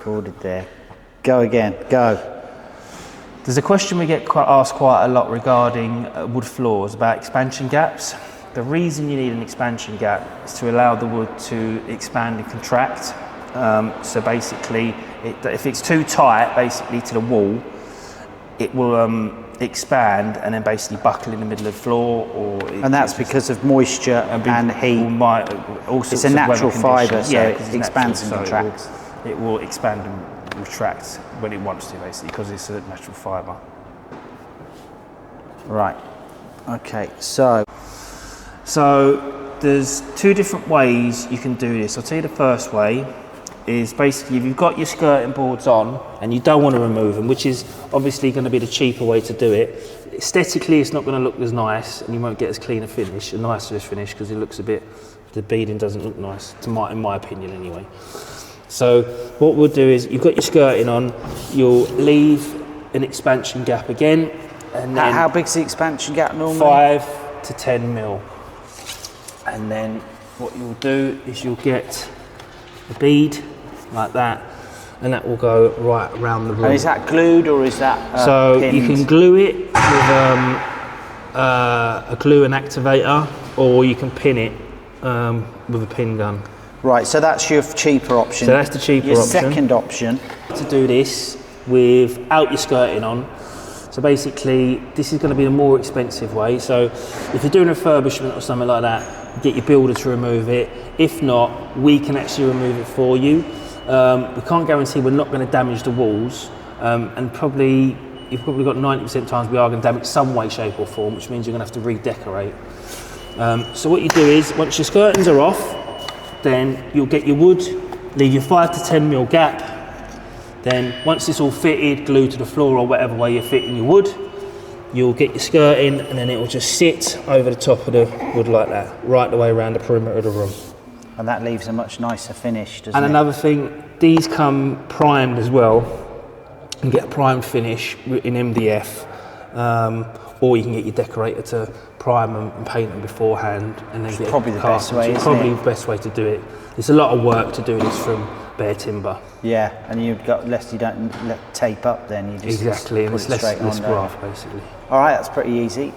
recorded there. Go again, go. There's a question we get asked quite a lot regarding wood floors about expansion gaps. The reason you need an expansion gap is to allow the wood to expand and contract. So basically, if it's too tight, basically to the wall, it will expand and then basically buckle in the middle of the floor. And that's because of moisture and heat. It's a natural fibre, so it expands and contracts. It will expand and retract when it wants to, basically, because it's a natural fibre. Right. Okay. So there's two different ways you can do this. I'll tell you the first way is basically if you've got your skirting boards on and you don't want to remove them, which is obviously going to be the cheaper way to do it. Aesthetically, it's not going to look as nice, and you won't get as clean a finish, a nicer finish, because it looks a bit. The beading doesn't look nice, in my opinion, anyway. So what we'll do is you've got your skirting on, you'll leave an expansion gap again, and then how big's the expansion gap normally? 5 to 10 mil. And then what you'll do is you'll get a bead like that, and that will go right around the room. And is that glued or is that so pinned? You can glue it with a glue and activator, or you can pin it with a pin gun. Right, so that's your cheaper option. So that's the cheaper your option. Second option. To do this without your skirting on. So basically, this is going to be the more expensive way. So if you're doing a refurbishment or something like that, get your builder to remove it. If not, we can actually remove it for you. We can't guarantee we're not going to damage the walls, and you've probably got 90% times we are going to damage some way, shape or form, which means you're going to have to redecorate. So what you do is, once your skirtings are off, then you'll get your wood, leave your 5 to 10 mil gap. Then once it's all fitted, glued to the floor or whatever way you're fitting your wood, you'll get your skirting, and then it will just sit over the top of the wood like that, right the way around the perimeter of the room. And that leaves a much nicer finish, doesn't it? And another thing, these come primed as well. You can get a primed finish in MDF, or you can get your decorator to prime them and paint them beforehand, and then get probably the best way, isn't it? Probably the best way to do it. It's a lot of work to do this from bare timber. Yeah, and you've got less. You don't tape up, then you just exactly, and put it's it straight less on, graft basically. All right, that's pretty easy.